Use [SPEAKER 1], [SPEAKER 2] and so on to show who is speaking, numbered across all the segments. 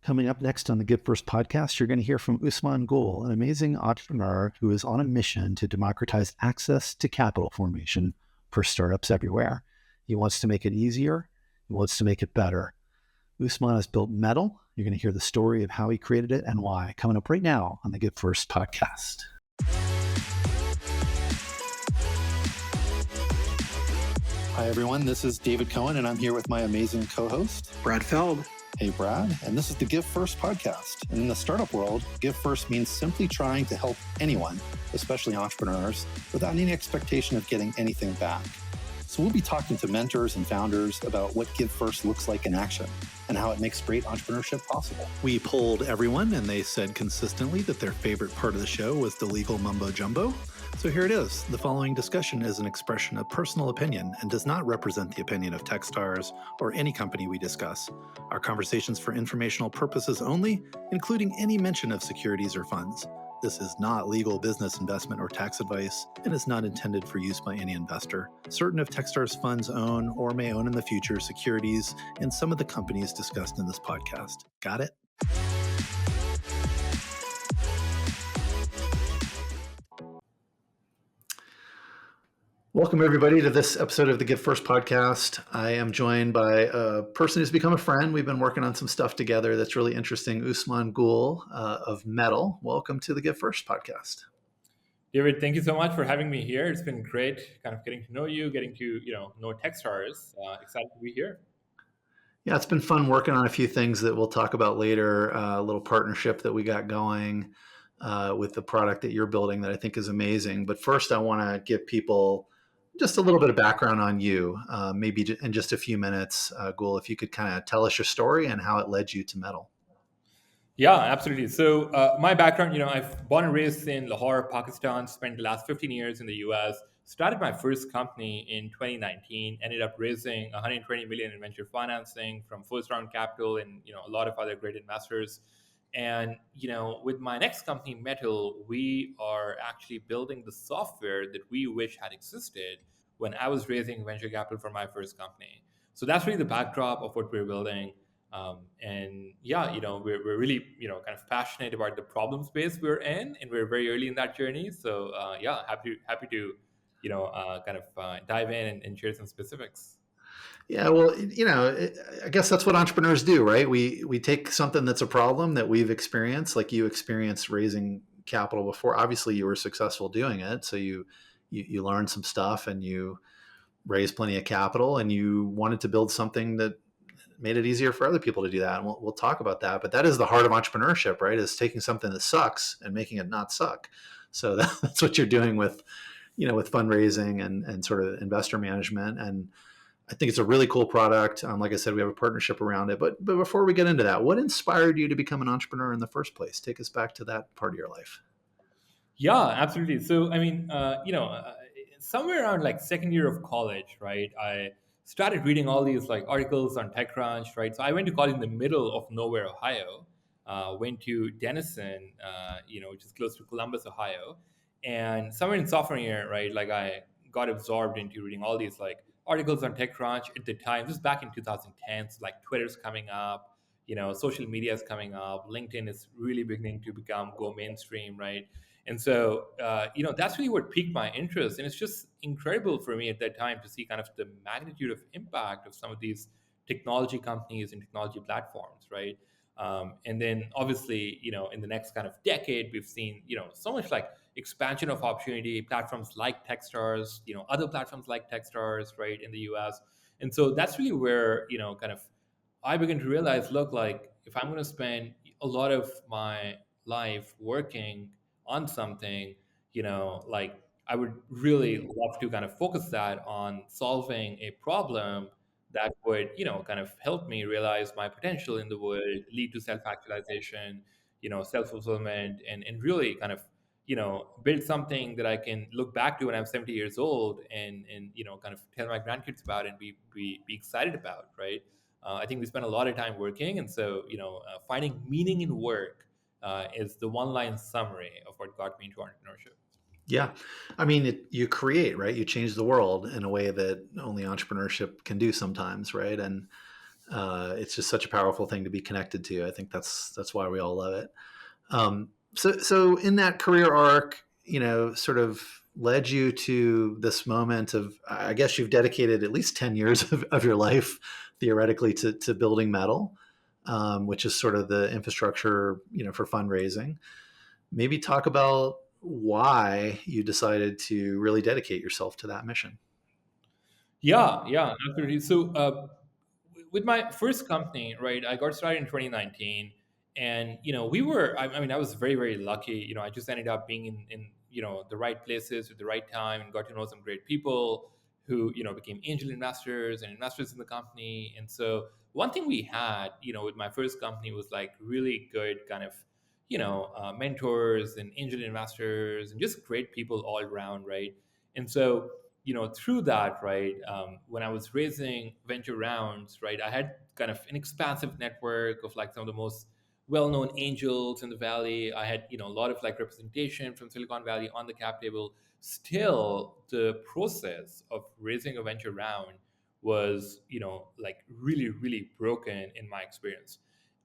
[SPEAKER 1] Coming up next on the Give First podcast, you're going to hear from Usman Gul, an amazing entrepreneur who is on a mission to democratize access to capital formation for startups everywhere. He wants to make it easier. He wants to make it better. Usman has built Metal. You're going to hear the story of how he created it and why, coming up right now on the Give First podcast.
[SPEAKER 2] Hi, everyone. This is David Cohen, and I'm here with my amazing co-host,
[SPEAKER 3] Brad Feld.
[SPEAKER 2] Hey, Brad. And this is the Give First podcast. And in the startup world, Give First means simply trying to help anyone, especially entrepreneurs, without any expectation of getting anything back. So we'll be talking to mentors and founders about what Give First looks like in action and how it makes great entrepreneurship possible.
[SPEAKER 4] We polled everyone, and they said consistently that their favorite part of the show was the legal mumbo jumbo. So here it is. The following discussion is an expression of personal opinion and does not represent the opinion of Techstars or any company we discuss. Our conversations for informational purposes only, including any mention of securities or funds. This is not legal, business, investment, or tax advice and is not intended for use by any investor. Certain of Techstars funds own or may own in the future securities in some of the companies discussed in this podcast. Got it?
[SPEAKER 1] Welcome, everybody, to this episode of the Give First podcast. I am joined by a person who's become a friend. We've been working on some stuff together that's really interesting, Usman Gul of Metal. Welcome to the Give First podcast.
[SPEAKER 5] David, thank you so much for having me here. It's been great kind of getting to know you, getting to know Techstars. Excited to be here.
[SPEAKER 1] Yeah, it's been fun working on a few things that we'll talk about later, a little partnership that we got going with the product that you're building that I think is amazing. But first, I want to give people just a little bit of background on you, maybe in just a few minutes. Gul, if you could kind of tell us your story and how it led you to Metal.
[SPEAKER 5] Yeah, absolutely. So my background, I've born and raised in Lahore, Pakistan, spent the last 15 years in the US, started my first company in 2019, ended up raising 120 million in venture financing from first round capital and, a lot of other great investors. And, with my next company, Metal, we are actually building the software that we wish had existed when I was raising venture capital for my first company. So that's really the backdrop of what we're building. We're really, kind of passionate about the problem space we're in, and we're very early in that journey. So, happy to, dive in and share some specifics.
[SPEAKER 1] Yeah, well, I guess that's what entrepreneurs do, right? We take something that's a problem that we've experienced, like you experienced raising capital before. Obviously, you were successful doing it, so you learned some stuff and you raised plenty of capital, and you wanted to build something that made it easier for other people to do that. And we'll talk about that. But that is the heart of entrepreneurship, right? Is taking something that sucks and making it not suck. So that's what you're doing with fundraising and sort of investor management. And I think it's a really cool product. Like I said, we have a partnership around it. But before we get into that, what inspired you to become an entrepreneur in the first place? Take us back to that part of your life.
[SPEAKER 5] Yeah, absolutely. So, somewhere around like second year of college, right, I started reading all these like articles on TechCrunch, right? So I went to college in the middle of nowhere, Ohio. Went to Denison, which is close to Columbus, Ohio. And somewhere in sophomore year, right, like I got absorbed into reading all these like articles on TechCrunch at the time. This is back in 2010. So like Twitter's coming up, social media is coming up. LinkedIn is really beginning to go mainstream, right? And so, that's really what piqued my interest. And it's just incredible for me at that time to see kind of the magnitude of impact of some of these technology companies and technology platforms, right? And then obviously, in the next kind of decade, we've seen, so much like expansion of opportunity, platforms like Techstars, other platforms like Techstars, right, in the US. And so that's really where, kind of I began to realize, look, like if I'm going to spend a lot of my life working on something, like I would really love to kind of focus that on solving a problem that would, kind of help me realize my potential in the world, lead to self-actualization, self-fulfillment, and really kind of, build something that I can look back to when I'm 70 years old and kind of tell my grandkids about and be excited about, right? I think we spend a lot of time working, and so finding meaning in work is the one-line summary of what got me into entrepreneurship.
[SPEAKER 1] Yeah. I mean, you create, right? You change the world in a way that only entrepreneurship can do sometimes, right? And It's just such a powerful thing to be connected to. I think that's why we all love it. So in that career arc, sort of led you to this moment of, I guess you've dedicated at least 10 years of your life theoretically to building metal, which is sort of the infrastructure, for fundraising. Maybe talk about why you decided to really dedicate yourself to that mission.
[SPEAKER 5] Yeah, absolutely. So, with my first company, right, I got started in 2019, and I mean, I was very, very lucky. I just ended up being in the right places at the right time, and got to know some great people who became angel investors and investors in the company. And so, one thing we had, with my first company was like really good kind of mentors and angel investors and just great people all around, right? And so through that, right, when I was raising venture rounds, right, I had kind of an expansive network of like some of the most well-known angels in the valley. I had a lot of like representation from Silicon Valley on the cap table. Still, the process of raising a venture round was like really, really broken in my experience.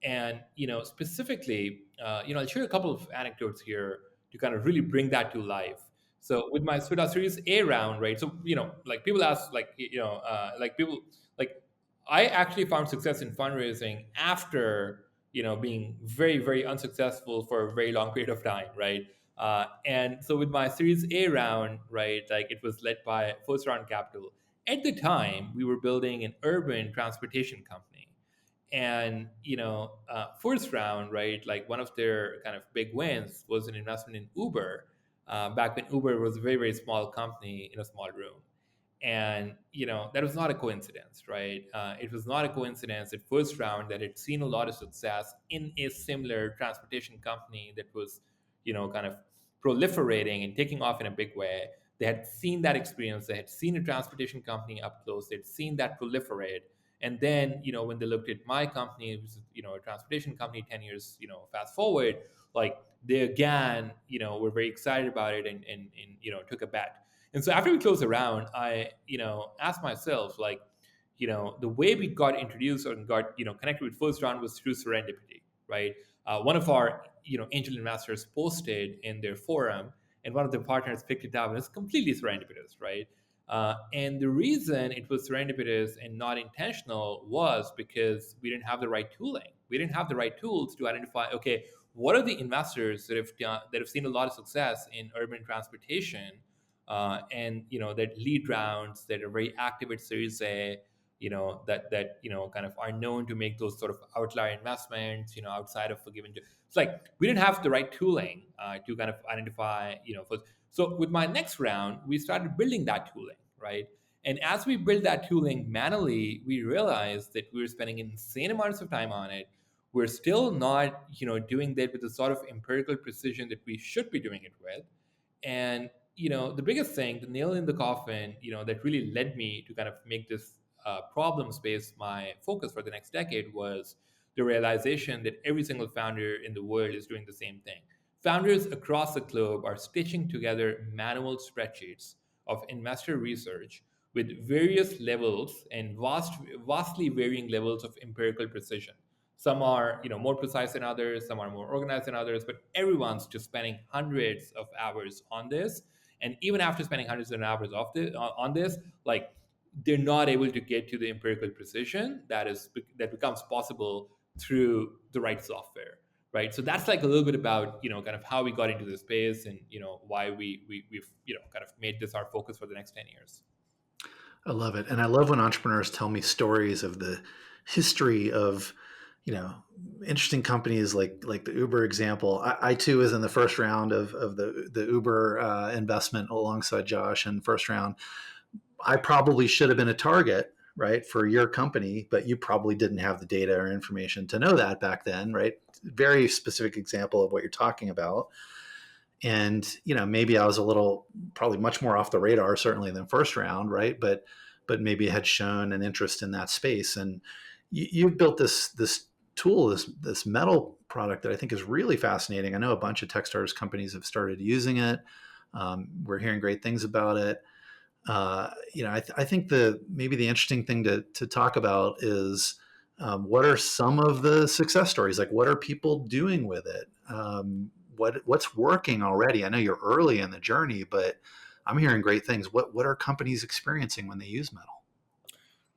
[SPEAKER 5] And specifically, I'll share a couple of anecdotes here to kind of really bring that to life. So with our Series A round, right? So like people ask, like like people like I actually found success in fundraising after being very, very unsuccessful for a very long period of time, right? And so with my Series A round, right, like it was led by first round capital. At the time, we were building an urban transportation company, and first round, right, like one of their kind of big wins was an investment in Uber, back when Uber was a very, very small company in a small room. And that was not a coincidence, right? It was not a coincidence at first round that had seen a lot of success in a similar transportation company that was kind of proliferating and taking off in a big way. They had seen that experience. They had seen a transportation company up close. They'd seen that proliferate. And then when they looked at my company, which is a transportation company, 10 years fast forward, like they again were very excited about it, and took a bet. And so after we closed the round, I, asked myself, like, the way we got introduced or got, connected with first round was through serendipity, right? One of our, angel investors posted in their forum, and one of their partners picked it up, and it's completely serendipitous, right? And the reason it was serendipitous and not intentional was because we didn't have the right tooling. We didn't have the right tools to identify, okay, what are the investors that have seen a lot of success in urban transportation, and that lead rounds that are very active at Series A, that kind of are known to make those sort of outlier investments, outside of forgiven. It's like we didn't have the right tooling to kind of identify, so with my next round, we started building that tooling, right? And as we built that tooling manually, we realized that we were spending insane amounts of time on it. We're still not, doing that with the sort of empirical precision that we should be doing it with. And the biggest thing, the nail in the coffin, that really led me to kind of make this problem space my focus for the next decade was the realization that every single founder in the world is doing the same thing. Founders across the globe are stitching together manual spreadsheets of investor research with various levels and vastly varying levels of empirical precision. Some are more precise than others, some are more organized than others, but everyone's just spending hundreds of hours on this. And even after spending hundreds of hours on this, like they're not able to get to the empirical precision that becomes possible through the right software, right? So that's like a little bit about kind of how we got into this space, and why we've kind of made this our focus for the next 10 years.
[SPEAKER 1] I love it. And I love when entrepreneurs tell me stories of the history of, you know, interesting companies like the Uber example. I too was in the first round of the Uber investment alongside Josh in the first round. I probably should have been a target, right, for your company, but you probably didn't have the data or information to know that back then, right? Very specific example of what you're talking about. And maybe I was a little, probably much more off the radar certainly than first round, right? But maybe had shown an interest in that space. And you've built this tool, this metal product that I think is really fascinating. I know a bunch of Techstars companies have started using it. We're hearing great things about it. I think maybe the interesting thing to talk about is What are some of the success stories? Like, what are people doing with it? What's working already? I know you're early in the journey, but I'm hearing great things. What are companies experiencing when they use metal?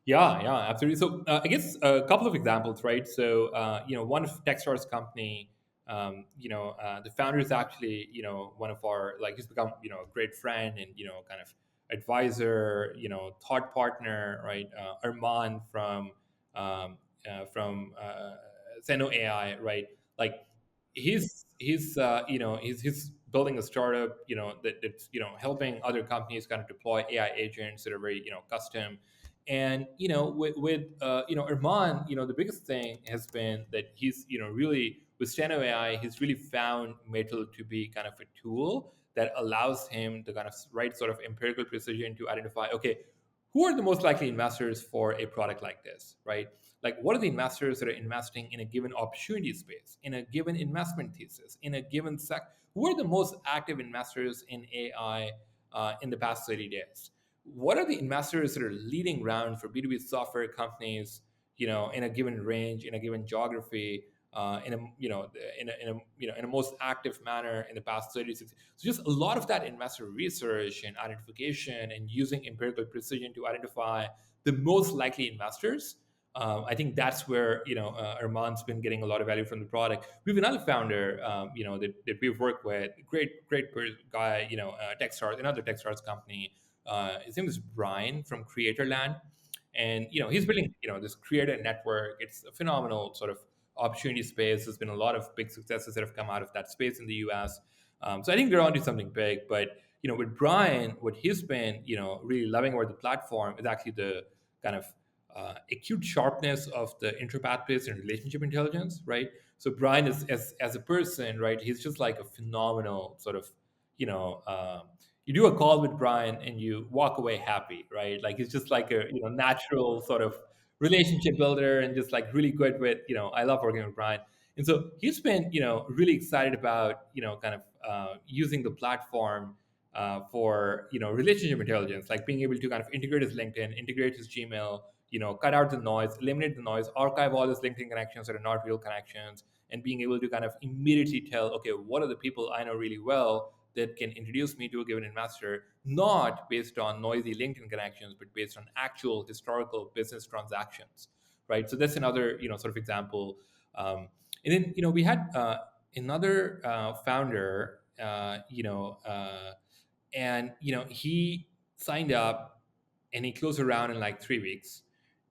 [SPEAKER 5] Yeah, yeah, absolutely. So I guess a couple of examples, right? So one of Techstars company, the founder is actually one of our, like, he's become a great friend and kind of advisor, thought partner, right? Arman from Zeno AI, right? Like he's building a startup, that's helping other companies kind of deploy AI agents that are very custom. And Arman, the biggest thing has been that he's really with Steno AI, he's really found Metal to be kind of a tool that allows him the kind of right sort of empirical precision to identify, okay, who are the most likely investors for a product like this, right? Like, what are the investors that are investing in a given opportunity space, in a given investment thesis, in a given who are the most active investors in AI in the past 30 days? What are the investors that are leading round for B2B software companies, in a given range, in a given geography, in a in a most active manner in the past 36. So just a lot of that investor research and identification and using empirical precision to identify the most likely investors. I think that's where Arman's been getting a lot of value from the product. We have another founder, that we've worked with, great guy, Techstars, another Techstars company. His name is Brian from Creatorland, and he's building this creator network. It's a phenomenal sort of opportunity space. There's been a lot of big successes that have come out of that space in the US. So I think they're onto something big. But with Brian, what he's been really loving about the platform is actually the kind of acute sharpness of the interpath-based and relationship intelligence, right? So Brian is as a person, right? He's just like a phenomenal sort of, you know, you do a call with Brian and you walk away happy, right? Like he's just like a natural sort of relationship builder and just like really good with I love working with Brian. And so he's been really excited about kind of using the platform for relationship intelligence, like being able to kind of integrate his LinkedIn, integrate his Gmail, cut out the noise, eliminate the noise, archive all his LinkedIn connections that are not real connections, and being able to kind of immediately tell, okay, what are the people I know really well that can introduce me to a given investor, not based on noisy LinkedIn connections, but based on actual historical business transactions, right? So that's another sort of example. And then we had another founder, and he signed up and he closed a round in like 3 weeks,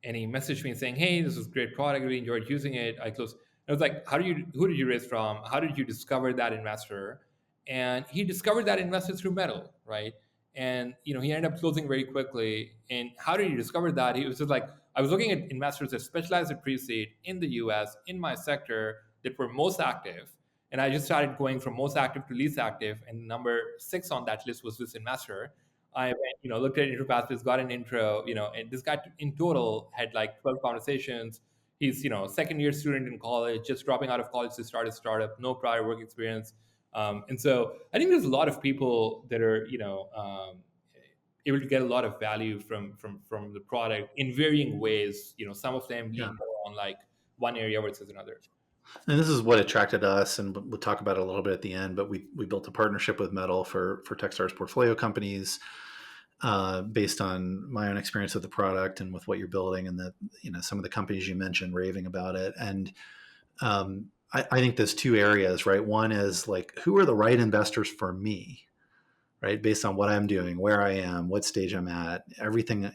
[SPEAKER 5] and he messaged me saying, hey, this was a great product, I really enjoyed using it. I closed. I was like, who did you raise from? How did you discover that investor? And he discovered that investor through Metal, right? And he ended up closing very quickly. And how did he discover that? He was just like, I was looking at investors that specialized in pre-seed in the US in my sector that were most active, and I just started going from most active to least active. And number 6 on that list was this investor. I went, looked at Interpathways, got an intro, and this guy in total had like 12 conversations. He's, second year student in college, just dropping out of college to start a startup, no prior work experience. And so I think there's a lot of people that are, able to get a lot of value from the product in varying ways. Some of them
[SPEAKER 1] Yeah.
[SPEAKER 5] lean more on like one area versus another.
[SPEAKER 1] And this is what attracted us, and we'll talk about it a little bit at the end. But we built a partnership with Metal for Techstars portfolio companies, based on my own experience with the product and with what you're building, and some of the companies you mentioned raving about it. And I think there's two areas, right? One is like, who are the right investors for me, right? Based on what I'm doing, where I am, what stage I'm at, everything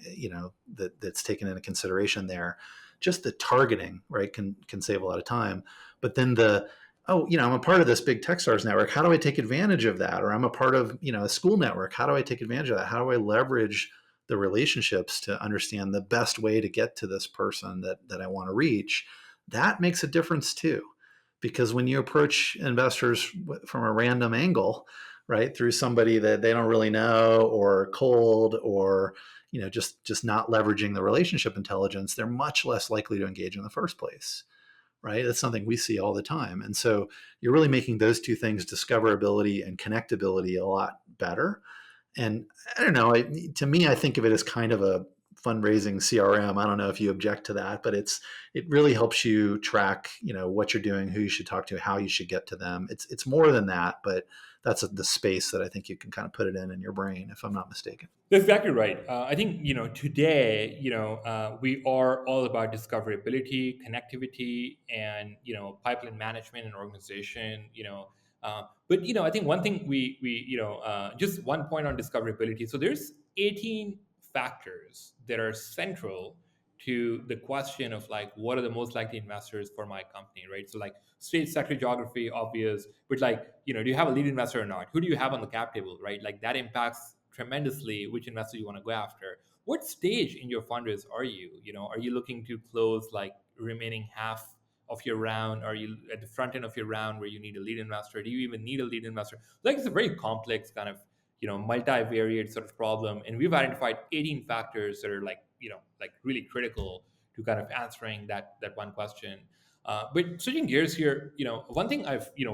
[SPEAKER 1] that's taken into consideration there. Just the targeting, right, can save a lot of time. But then I'm a part of this big Techstars network. How do I take advantage of that? Or I'm a part of a school network. How do I take advantage of that? How do I leverage the relationships to understand the best way to get to this person that I want to reach? That makes a difference too, because when you approach investors from a random angle, right, through somebody that they don't really know, or cold, or just not leveraging the relationship intelligence, they're much less likely to engage in the first place, right? That's something we see all the time. And so you're really making those two things, discoverability and connectability, a lot better. And I don't know, to me, I think of it as kind of a fundraising CRM. I don't know if you object to that, but it really helps you track, what you're doing, who you should talk to, how you should get to them. It's more than that, but that's the space that I think you can kind of put it in your brain, if I'm not mistaken.
[SPEAKER 5] That's exactly right. I think today we are all about discoverability, connectivity, and pipeline management and organization. But I think one thing we just one point on discoverability. So there's 18 factors that are central to the question of like what are the most likely investors for my company, right? So like state, sector, geography, obvious, but like do you have a lead investor or not? Who do you have on the cap table, right? Like that impacts tremendously which investor you want to go after. What stage in your fundraise are you? Are you looking to close like remaining half of your round? Are you at the front end of your round where you need a lead investor? Do you even need a lead investor? Like it's a very complex kind of multivariate sort of problem, and we've identified 18 factors that are like like really critical to kind of answering that one question. But switching gears here, one thing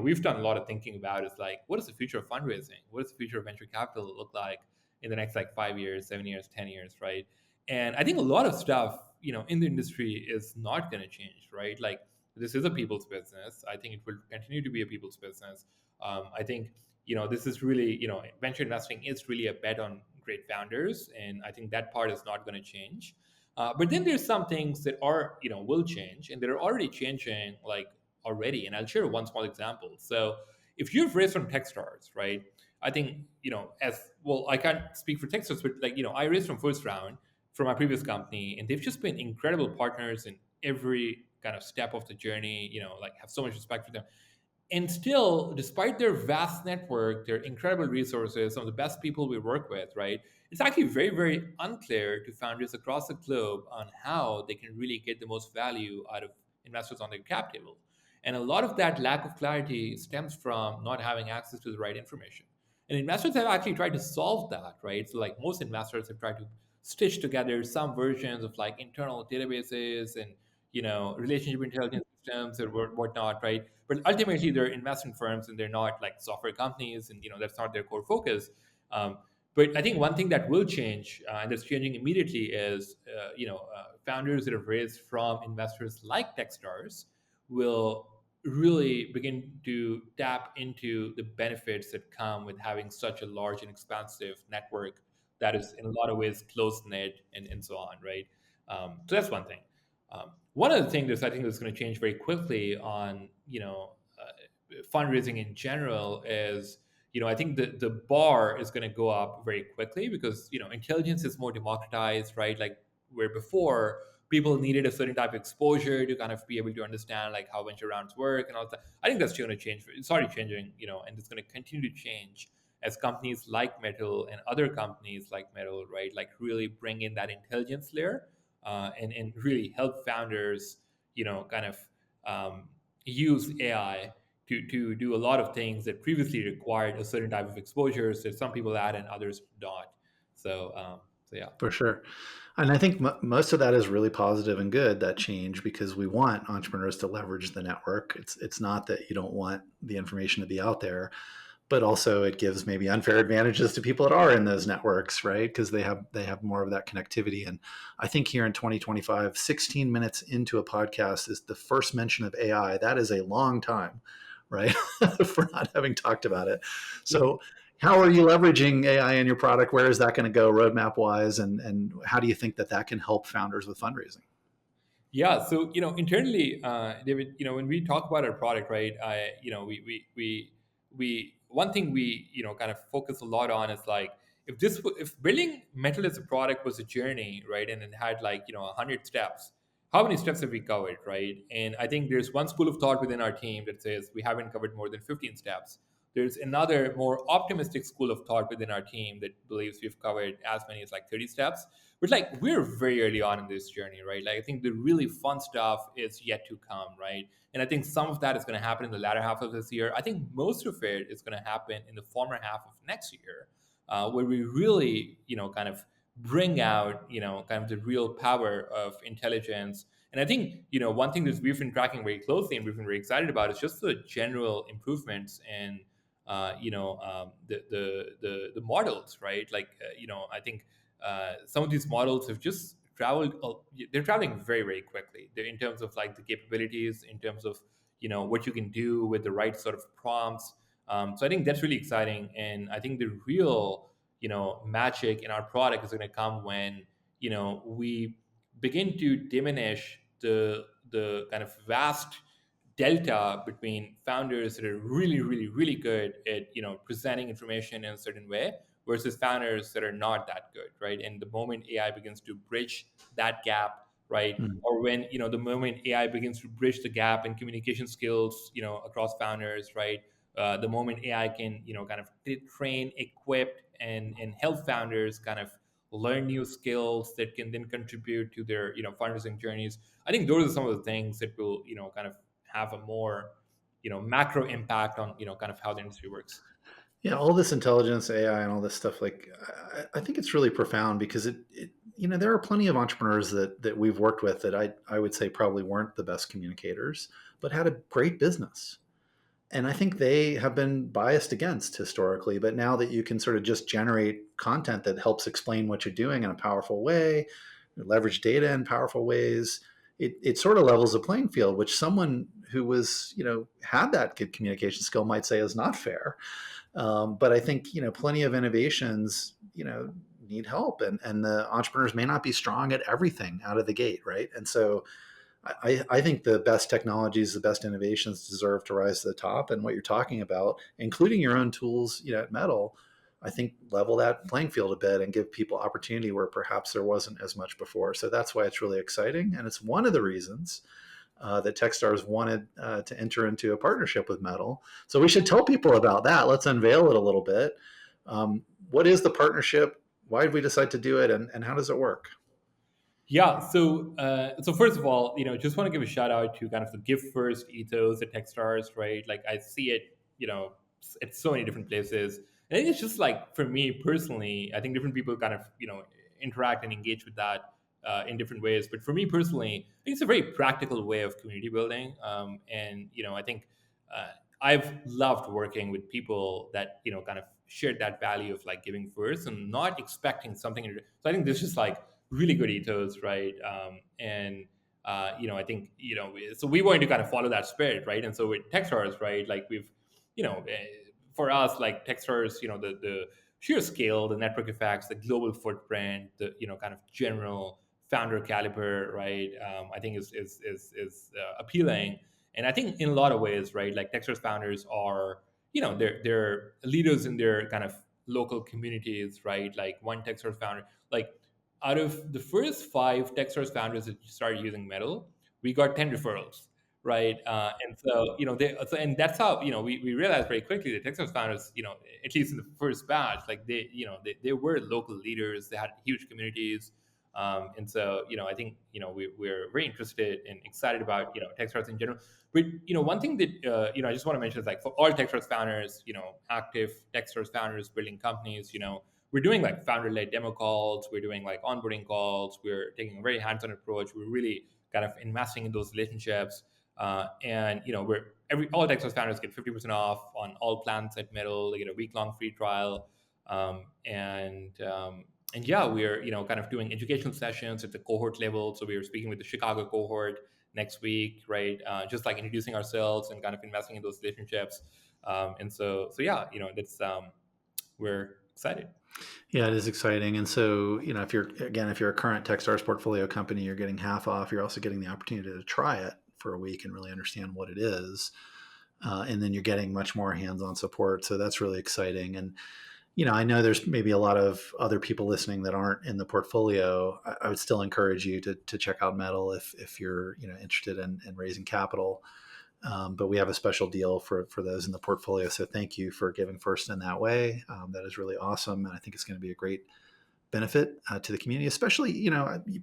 [SPEAKER 5] we've done a lot of thinking about is like, what is the future of fundraising? What does the future of venture capital look like in the next like 5 years, 7 years, 10 years, right? And I think a lot of stuff, in the industry is not going to change, right? Like this is a people's business. I think it will continue to be a people's business. I think, this is really, venture investing is really a bet on great founders. And I think that part is not going to change. But then there's some things that are, will change, and they're already changing, like already. And I'll share one small example. So if you've raised from Techstars, right? I think, as well, I can't speak for Techstars, but like, I raised from first round from my previous company, and they've just been incredible partners in every kind of step of the journey, like have so much respect for them. And still, despite their vast network, their incredible resources, some of the best people we work with, right? It's actually very, very unclear to founders across the globe on how they can really get the most value out of investors on their cap table. And a lot of that lack of clarity stems from not having access to the right information. And investors have actually tried to solve that, right? So, like most investors have tried to stitch together some versions of like internal databases and relationship intelligence systems or whatnot, right? But ultimately, they're investment firms and they're not like software companies, and that's not their core focus. Um, but I think one thing that will change, and that's changing immediately, is founders that have raised from investors like Techstars will really begin to tap into the benefits that come with having such a large and expansive network that is in a lot of ways close knit and so on, right? So that's one thing. One of the things that I think is going to change very quickly on fundraising in general is I think the bar is going to go up very quickly because intelligence is more democratized, right? Like where before people needed a certain type of exposure to kind of be able to understand like how venture rounds work and all that. I think that's going to change. It's already changing, and it's going to continue to change as companies like Metal and other companies like Metal, right? Like really bring in that intelligence layer and really help founders, kind of use AI to do a lot of things that previously required a certain type of exposures that some people had and others don't. So yeah.
[SPEAKER 1] For sure. And I think most of that is really positive and good, that change, because we want entrepreneurs to leverage the network. It's not that you don't want the information to be out there, but also it gives maybe unfair advantages to people that are in those networks, right? Because they have more of that connectivity. And I think here in 2025, 16 minutes into a podcast is the first mention of AI. That is a long time, right? For not having talked about it. So how are you leveraging AI in your product? Where is that going to go roadmap wise? And how do you think that can help founders with fundraising?
[SPEAKER 5] Yeah, so internally, David, when we talk about our product, right? We one thing we kind of focus a lot on is like if building Metal as a product was a journey, right, and it had like 100 steps, how many steps have we covered, right? And I think there's one school of thought within our team that says we haven't covered more than 15 steps. There's another more optimistic school of thought within our team that believes we've covered as many as like 30 steps. But like we're very early on in this journey, right? Like I think the really fun stuff is yet to come, right? And I think some of that is going to happen in the latter half of this year. I think most of it is going to happen in the former half of next year, where we really, kind of bring out, kind of the real power of intelligence. And I think, one thing that we've been tracking very closely and we've been very excited about is just the general improvements in the models, right? Like I think some of these models have just traveled. They're traveling very, very quickly. They're in terms of like the capabilities, in terms of what you can do with the right sort of prompts. So I think that's really exciting, and I think the real magic in our product is going to come when we begin to diminish the kind of vast delta between founders that are really, really, really good at presenting information in a certain way versus founders that are not that good, right? And the moment AI begins to bridge that gap, right,
[SPEAKER 1] Mm.
[SPEAKER 5] or when the moment AI begins to bridge the gap in communication skills, across founders, right, the moment AI can kind of train, equip, and help founders kind of learn new skills that can then contribute to their fundraising journeys. I think those are some of the things that will kind of have a more macro impact on kind of how the industry works.
[SPEAKER 1] Yeah, all this intelligence, AI, and all this stuff, like I think it's really profound because there are plenty of entrepreneurs that we've worked with that I would say probably weren't the best communicators, but had a great business. And I think they have been biased against historically, but now that you can sort of just generate content that helps explain what you're doing in a powerful way, leverage data in powerful ways, it sort of levels the playing field, which someone who was, had that good communication skill might say is not fair. But I think, plenty of innovations, need help, and the entrepreneurs may not be strong at everything out of the gate. Right. And so I think the best technologies, the best innovations deserve to rise to the top. And what you're talking about, including your own tools, at Metal, I think level that playing field a bit and give people opportunity where perhaps there wasn't as much before. So that's why it's really exciting. And it's one of the reasons that Techstars wanted to enter into a partnership with Metal. So we should tell people about that. Let's unveil it a little bit. What is the partnership? Why did we decide to do it? And how does it work?
[SPEAKER 5] Yeah. So first of all, just want to give a shout out to kind of the give first ethos at Techstars, right? Like I see it, at so many different places. I think it's just like for me personally, I think different people kind of interact and engage with that in different ways. But for me personally, I think it's a very practical way of community building. And I think I've loved working with people that kind of shared that value of like giving first and not expecting something. So I think this is like really good ethos, right? I think so we wanted to kind of follow that spirit, right? And so with Techstars, right, like we've for us, like Techstars, the sheer scale, the network effects, the global footprint, the kind of general founder caliber, right? I think is appealing, and I think in a lot of ways, right, like Techstars founders are they're leaders in their kind of local communities, right? Like one Techstars founder, like out of the first 5 Techstars founders that started using Metal, we got 10 referrals, right? And so, and that's how, we realized very quickly that Techstars founders, at least in the first batch, like they were local leaders, they had huge communities. And so, I think, we're very interested and excited about, Techstars in general. But, one thing that, I just want to mention is like for all Techstars founders, active Techstars founders building companies, we're doing like founder-led demo calls. We're doing like onboarding calls. We're taking a very hands-on approach. We're really kind of investing in those relationships. And we're all Techstars founders get 50% off on all plans at Metal. They get a week-long free trial. And yeah, we're kind of doing educational sessions at the cohort level. So we are speaking with the Chicago cohort next week, right? Just like introducing ourselves and kind of investing in those relationships. So yeah, that's we're excited.
[SPEAKER 1] Yeah, it is exciting. And so, if you're a current Techstars portfolio company, you're getting half off. You're also getting the opportunity to try it for a week and really understand what it is. And then you're getting much more hands-on support. So that's really exciting. And, I know there's maybe a lot of other people listening that aren't in the portfolio. I would still encourage you to check out Metal if you're, interested in raising capital. But we have a special deal for those in the portfolio. So thank you for giving first in that way. That is really awesome. And I think it's going to be a great benefit to the community, especially, you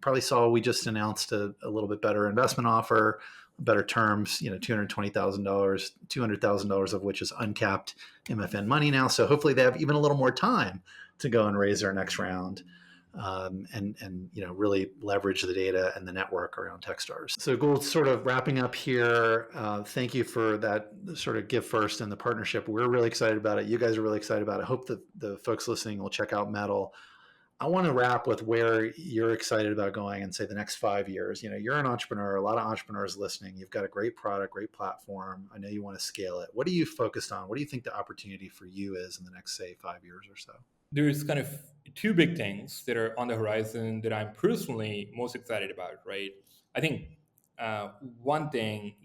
[SPEAKER 1] probably saw we just announced a little bit better investment offer, better terms, $220,000, $200,000 of which is uncapped MFN money now. So hopefully they have even a little more time to go and raise their next round. And really leverage the data and the network around Techstars. So Gould, sort of wrapping up here. Thank you for that sort of give first and the partnership. We're really excited about it. You guys are really excited about it. I hope that the folks listening will check out Metal. I want to wrap with where you're excited about going and say the next 5 years. You're an entrepreneur, a lot of entrepreneurs listening. You've got a great product, great platform. I know you want to scale it. What are you focused on? What do you think the opportunity for you is in the next, say, 5 years or so?
[SPEAKER 5] There's kind of two big things that are on the horizon that I'm personally most excited about, right? I think one thing,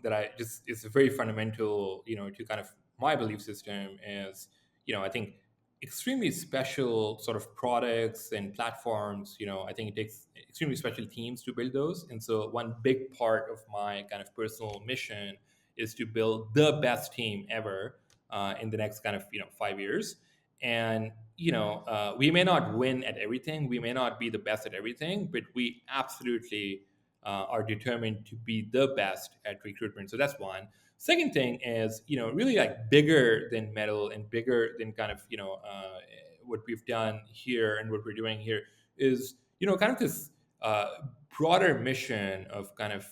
[SPEAKER 5] that I just is very fundamental, to kind of my belief system is, I think extremely special sort of products and platforms, I think it takes extremely special teams to build those. And so one big part of my kind of personal mission is to build the best team ever in the next kind of, 5 years. And we may not win at everything, we may not be the best at everything, but we absolutely are determined to be the best at recruitment. So that's one. Second thing is, really like bigger than Metal and bigger than kind of, what we've done here and what we're doing here is, kind of this broader mission of kind of,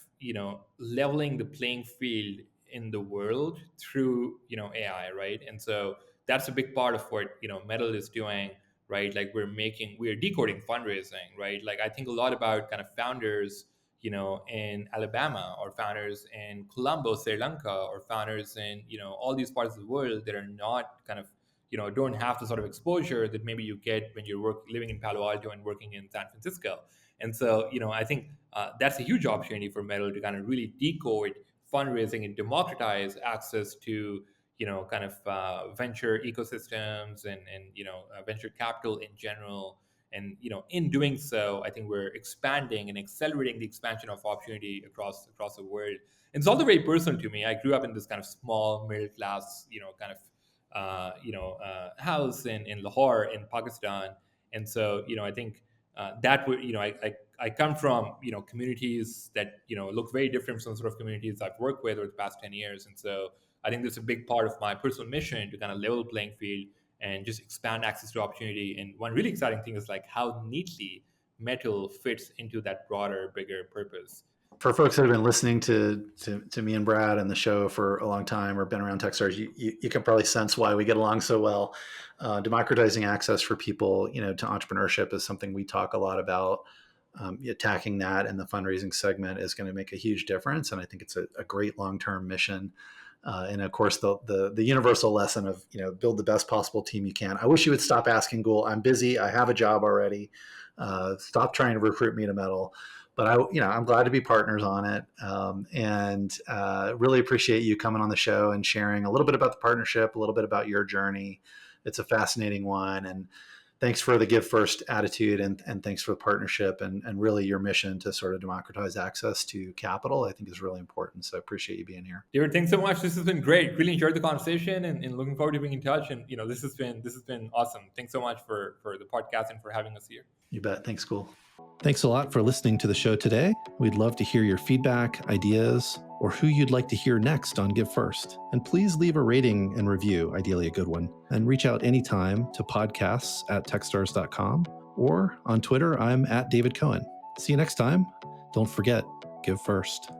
[SPEAKER 5] leveling the playing field in the world through, AI, right? And so that's a big part of what, Metal is doing, right? Like we're decoding fundraising, right? Like I think a lot about kind of founders, in Alabama, or founders in Colombo, Sri Lanka, or founders in, all these parts of the world that are not kind of, don't have the sort of exposure that maybe you get when you're living in Palo Alto and working in San Francisco. And so, I think that's a huge opportunity for Metal to kind of really decode fundraising and democratize access to, kind of venture ecosystems and venture capital in general. And in doing so, I think we're expanding and accelerating the expansion of opportunity across the world. And it's also very personal to me. I grew up in this kind of small middle class, kind of house in Lahore in Pakistan. And so I think that would I come from communities that look very different from the sort of communities I've worked with over the past 10 years. And so I think this is a big part of my personal mission to kind of level the playing field and just expand access to opportunity. And one really exciting thing is like how neatly Metal fits into that broader, bigger purpose.
[SPEAKER 1] For folks that have been listening to me and Brad and the show for a long time or been around Techstars, you can probably sense why we get along so well. Democratizing access for people, to entrepreneurship is something we talk a lot about. Attacking that in the fundraising segment is going to make a huge difference, and I think it's a great long-term mission. And of course, the universal lesson of build the best possible team you can. I wish you would stop asking, Gul. I'm busy. I have a job already. Stop trying to recruit me to Metal. But I'm glad to be partners on it, and really appreciate you coming on the show and sharing a little bit about the partnership, a little bit about your journey. It's a fascinating one, and thanks for the give first attitude, and thanks for the partnership, and really your mission to sort of democratize access to capital, I think is really important. So I appreciate you being here.
[SPEAKER 5] David, thanks so much. This has been great. Really enjoyed the conversation, and looking forward to being in touch. And this has been awesome. Thanks so much for the podcast and for having us here.
[SPEAKER 1] You bet. Thanks, Gul.
[SPEAKER 4] Thanks a lot for listening to the show today. We'd love to hear your feedback, ideas, or who you'd like to hear next on Give First. And please leave a rating and review, ideally a good one. And reach out anytime to podcasts@techstars.com, or on Twitter, I'm @David Cohen. See you next time. Don't forget, give first.